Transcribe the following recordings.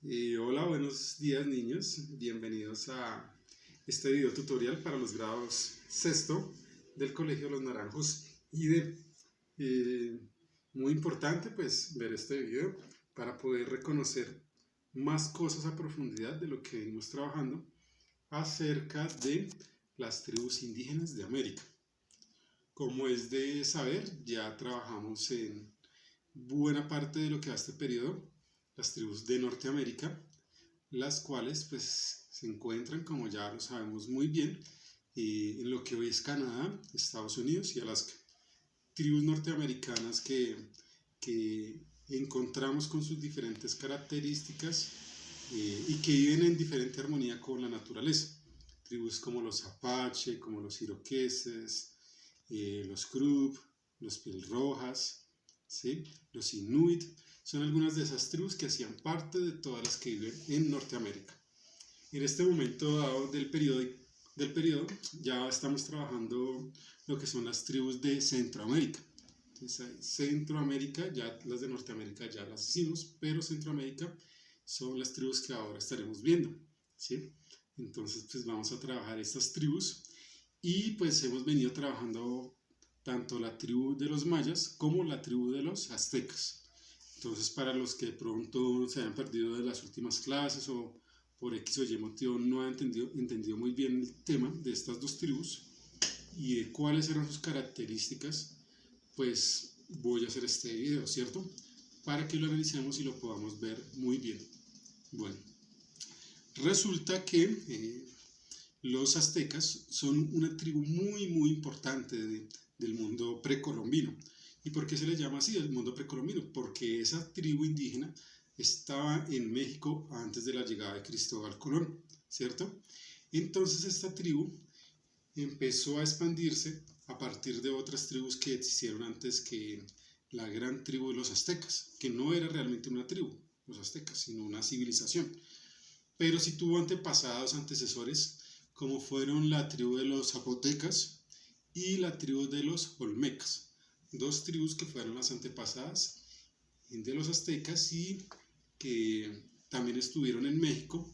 Hola, buenos días niños, bienvenidos a este video tutorial para los grados sexto del Colegio Los Naranjos eh, muy importante pues ver este video para poder reconocer más cosas a profundidad de lo que venimos trabajando acerca de las tribus indígenas de América. Como es de saber, ya trabajamos en buena parte de lo que va este periodo, las tribus de Norteamérica, las cuales pues se encuentran, como ya lo sabemos muy bien, en lo que hoy es Canadá, Estados Unidos y Alaska. Tribus norteamericanas que encontramos con sus diferentes características y que viven en diferente armonía con la naturaleza. Tribus como los Apache, como los iroqueses, los Crub, los Piel Rojas, ¿sí? Los Inuit, son algunas de esas tribus que hacían parte de todas las que viven en Norteamérica. En este momento dado del periodo ya estamos trabajando lo que son las tribus de Centroamérica. Entonces, Centroamérica, ya las de Norteamérica ya las hicimos, pero Centroamérica son las tribus que ahora estaremos viendo, ¿sí? Entonces, pues vamos a trabajar estas tribus y pues hemos venido trabajando tanto la tribu de los mayas como la tribu de los aztecas. Entonces, para los que de pronto se hayan perdido de las últimas clases o por X o Y motivo no han entendido muy bien el tema de estas dos tribus y de cuáles eran sus características, pues voy a hacer este video, ¿cierto? Para que lo analicemos y lo podamos ver muy bien. Bueno, resulta que los aztecas son una tribu muy importante del mundo precolombino. ¿Y por qué se les llama así el mundo precolombino? Porque esa tribu indígena estaba en México antes de la llegada de Cristóbal Colón, ¿cierto? Entonces esta tribu empezó a expandirse a partir de otras tribus que existieron antes que la gran tribu de los aztecas, que no era realmente una tribu, los aztecas, sino una civilización. Pero sí tuvo antepasados, antecesores, como fueron la tribu de los zapotecas y la tribu de los olmecas. Dos tribus que fueron las antepasadas de los aztecas y que también estuvieron en México,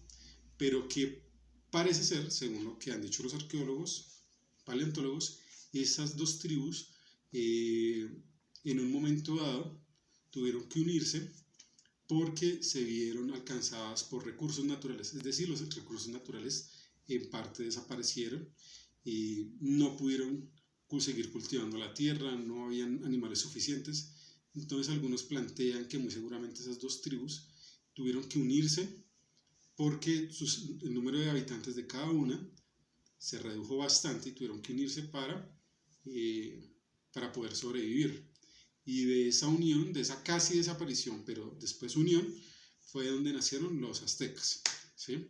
pero que parece ser, según lo que han dicho los arqueólogos, paleontólogos, esas dos tribus en un momento dado tuvieron que unirse porque se vieron alcanzadas por recursos naturales, es decir, los recursos naturales en parte desaparecieron y no pudieron seguir cultivando la tierra, no habían animales suficientes. Entonces algunos plantean que muy seguramente esas dos tribus tuvieron que unirse porque el número de habitantes de cada una se redujo bastante y tuvieron que unirse para poder sobrevivir. Y de esa unión, de esa casi desaparición, pero después unión, fue donde nacieron los aztecas, ¿sí?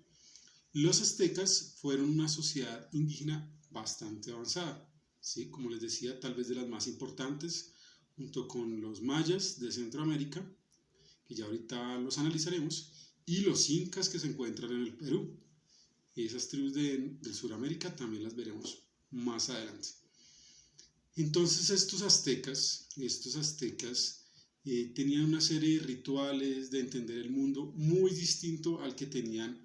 Los aztecas fueron una sociedad indígena bastante avanzada, ¿sí? Como les decía, tal vez de las más importantes, junto con los mayas de Centroamérica, que ya ahorita los analizaremos, y los incas que se encuentran en el Perú. Esas tribus del Suramérica también las veremos más adelante. Entonces estos aztecas tenían una serie de rituales de entender el mundo muy distinto al que tenían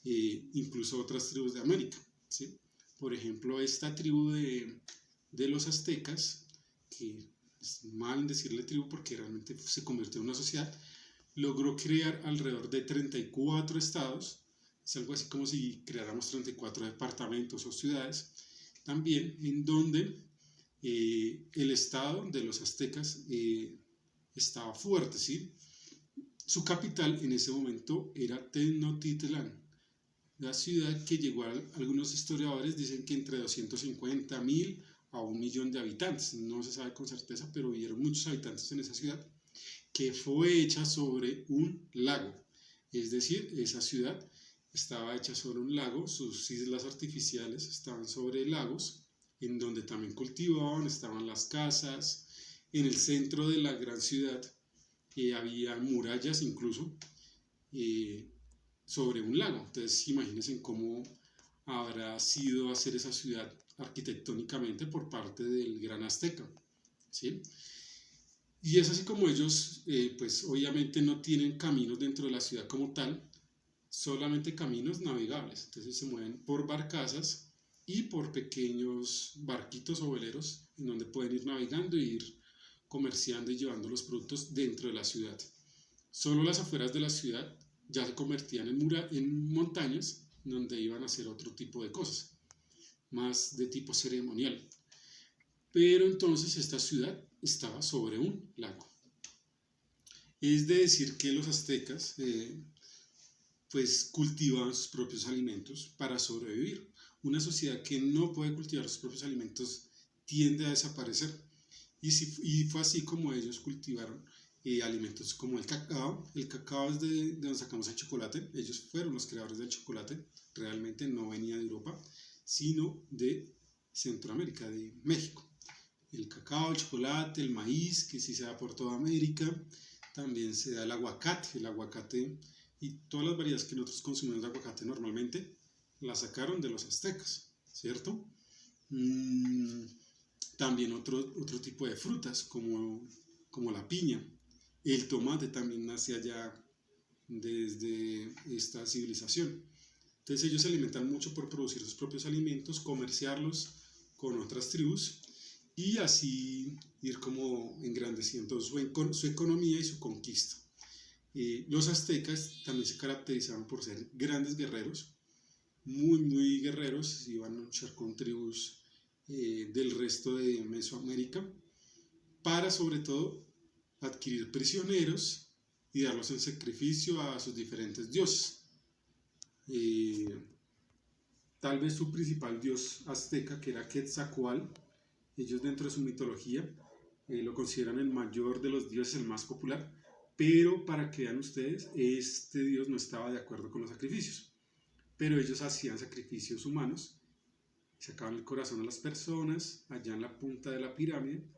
incluso otras tribus de América, ¿sí? Por ejemplo, esta tribu de los aztecas, que es mal decirle tribu porque realmente se convirtió en una sociedad, logró crear alrededor de 34 estados, es algo así como si creáramos 34 departamentos o ciudades, también en donde el estado de los aztecas estaba fuerte, ¿sí? Su capital en ese momento era Tenochtitlán, la ciudad que llegó a algunos historiadores dicen que entre 250.000 a 1.000.000 de habitantes, no se sabe con certeza, pero vivieron muchos habitantes en esa ciudad, que fue hecha sobre un lago, es decir, esa ciudad estaba hecha sobre un lago, sus islas artificiales estaban sobre lagos, en donde también cultivaban, estaban las casas, en el centro de la gran ciudad había murallas incluso sobre un lago. Entonces imagínense cómo habrá sido hacer esa ciudad arquitectónicamente por parte del gran azteca, ¿sí? Y es así como ellos, pues obviamente no tienen caminos dentro de la ciudad como tal, solamente caminos navegables. Entonces se mueven por barcazas y por pequeños barquitos o veleros en donde pueden ir navegando e ir comerciando y llevando los productos dentro de la ciudad. Solo las afueras de la ciudad ya se convertían en montañas donde iban a hacer otro tipo de cosas, más de tipo ceremonial. Pero entonces esta ciudad estaba sobre un lago. Es de decir que los aztecas pues cultivaban sus propios alimentos para sobrevivir. Una sociedad que no puede cultivar sus propios alimentos tiende a desaparecer. Y fue así como ellos cultivaron alimentos como el cacao. El cacao es de donde sacamos el chocolate. Ellos fueron los creadores del chocolate. Realmente no venía de Europa, sino de Centroamérica, de México. El cacao, el chocolate, el maíz, que sí se da por toda América. También se da el aguacate y todas las variedades que nosotros consumimos de aguacate normalmente las sacaron de los aztecas, ¿cierto? También otro tipo de frutas como la piña. El tomate también nace allá desde esta civilización. Entonces ellos se alimentan mucho por producir sus propios alimentos, comerciarlos con otras tribus y así ir como engrandeciendo su economía y su conquista. Los aztecas también se caracterizaban por ser grandes guerreros, muy guerreros, iban a luchar con tribus del resto de Mesoamérica para sobre todo adquirir prisioneros y darlos en sacrificio a sus diferentes dioses. Tal vez su principal dios azteca, que era Quetzalcóatl, ellos dentro de su mitología lo consideran el mayor de los dioses, el más popular, pero para que vean ustedes, este dios no estaba de acuerdo con los sacrificios, pero ellos hacían sacrificios humanos, sacaban el corazón a las personas allá en la punta de la pirámide,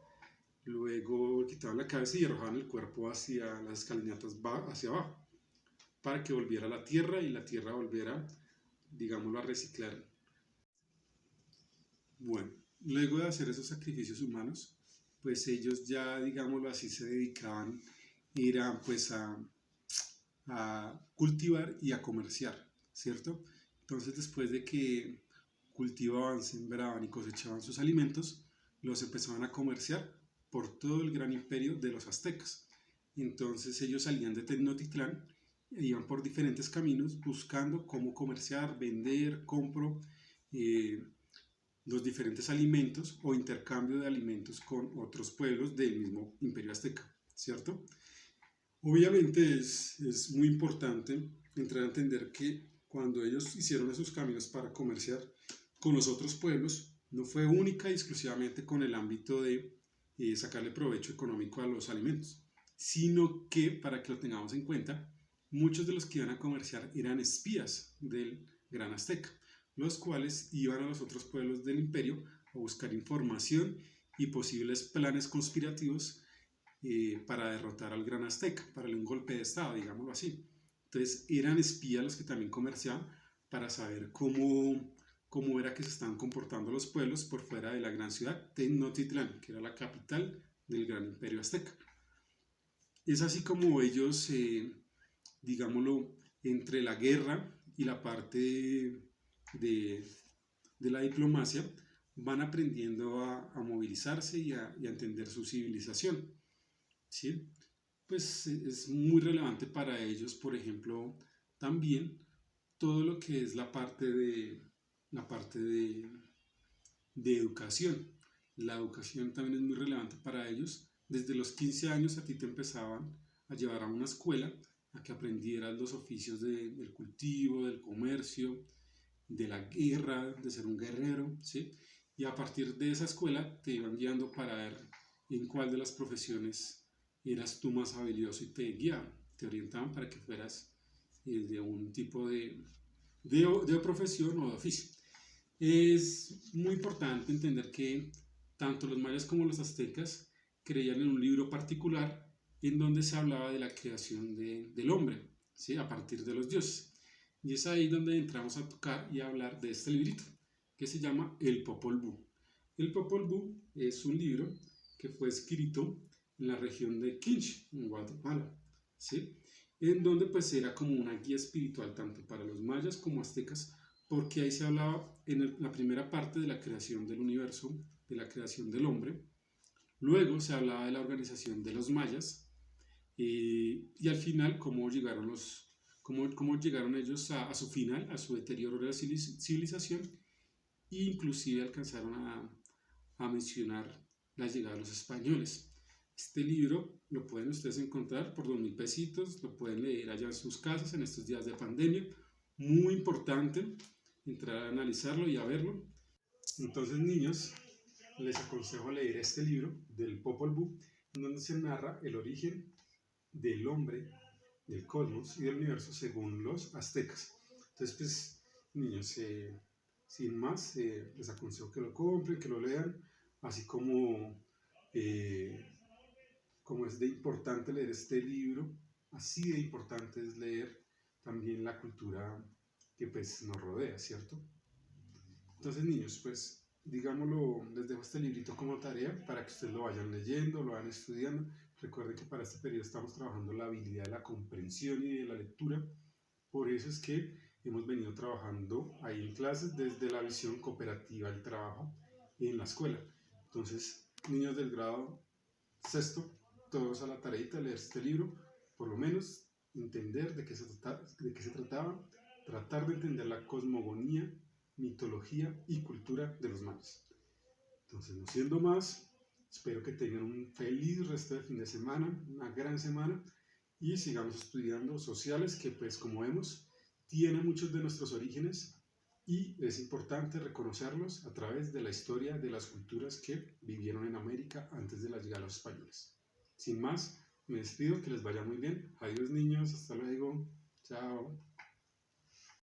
luego quitaban la cabeza y arrojaban el cuerpo hacia las escalinatas hacia abajo, para que volviera a la tierra y la tierra volviera, digámoslo, a reciclar. Bueno, luego de hacer esos sacrificios humanos, pues ellos ya, digámoslo así, se dedicaban pues a cultivar y a comerciar, ¿cierto? Entonces después de que cultivaban, sembraban y cosechaban sus alimentos, los empezaban a comerciar por todo el gran imperio de los aztecas. Entonces ellos salían de Tenochtitlán e iban por diferentes caminos buscando cómo comerciar, vender, compro los diferentes alimentos o intercambio de alimentos con otros pueblos del mismo imperio azteca, ¿cierto? Obviamente es muy importante entrar a entender que cuando ellos hicieron esos caminos para comerciar con los otros pueblos, no fue única y exclusivamente con el ámbito de sacarle provecho económico a los alimentos, sino que, para que lo tengamos en cuenta, muchos de los que iban a comerciar eran espías del gran azteca, los cuales iban a los otros pueblos del imperio a buscar información y posibles planes conspirativos para derrotar al gran azteca, para darle un golpe de estado, digámoslo así. Entonces eran espías los que también comerciaban para saber cómo era que se estaban comportando los pueblos por fuera de la gran ciudad Tenochtitlán, que era la capital del gran imperio azteca. Es así como ellos, digámoslo, entre la guerra y la parte de la diplomacia, van aprendiendo a movilizarse y a entender su civilización. ¿Sí? Pues es muy relevante para ellos, por ejemplo, también todo lo que es la parte de educación. La educación también es muy relevante para ellos. Desde los 15 años a ti te empezaban a llevar a una escuela a que aprendieras los oficios del cultivo, del comercio, de la guerra, de ser un guerrero, ¿sí? Y a partir de esa escuela te iban guiando para ver en cuál de las profesiones eras tú más habilidoso y te guiaban, te orientaban para que fueras de un tipo de profesión o de oficio. Es muy importante entender que tanto los mayas como los aztecas creían en un libro particular en donde se hablaba de la creación del hombre, ¿sí? A partir de los dioses. Y es ahí donde entramos a tocar y a hablar de este librito, que se llama El Popol Vuh. El Popol Vuh es un libro que fue escrito en la región de Quinch, en Guatemala, ¿sí? en donde pues era como una guía espiritual tanto para los mayas como aztecas, porque ahí se hablaba la primera parte de la creación del universo, de la creación del hombre. Luego se hablaba de la organización de los mayas, y al final cómo llegaron ellos a su final, a su deterioro de la civilización, e inclusive alcanzaron a mencionar la llegada de los españoles. Este libro lo pueden ustedes encontrar por 2.000 pesitos, lo pueden leer allá en sus casas en estos días de pandemia. Muy importante entrar a analizarlo y a verlo. Entonces, niños, les aconsejo leer este libro del Popol Vuh, en donde se narra el origen del hombre, del cosmos y del universo según los aztecas. Entonces, pues, niños, sin más, les aconsejo que lo compren, que lo lean, así eh, como es de importante leer este libro, así de importante es leer también la cultura que pues nos rodea, ¿cierto? Entonces, niños, pues digámoslo, les dejo este librito como tarea para que ustedes lo vayan leyendo, lo vayan estudiando. Recuerden que para este periodo estamos trabajando la habilidad de la comprensión y de la lectura. Por eso es que hemos venido trabajando ahí en clases desde la visión cooperativa del trabajo en la escuela. Entonces, niños del grado sexto, todos a la tareita de leer este libro, por lo menos entender de qué se trataba, tratar de entender la cosmogonía, mitología y cultura de los mayas. Entonces, no siendo más, espero que tengan un feliz resto de fin de semana, una gran semana, y sigamos estudiando sociales que, pues como vemos, tienen muchos de nuestros orígenes y es importante reconocerlos a través de la historia de las culturas que vivieron en América antes de la llegada de los españoles. Sin más, me despido, que les vaya muy bien. Adiós, niños, hasta luego. Chao.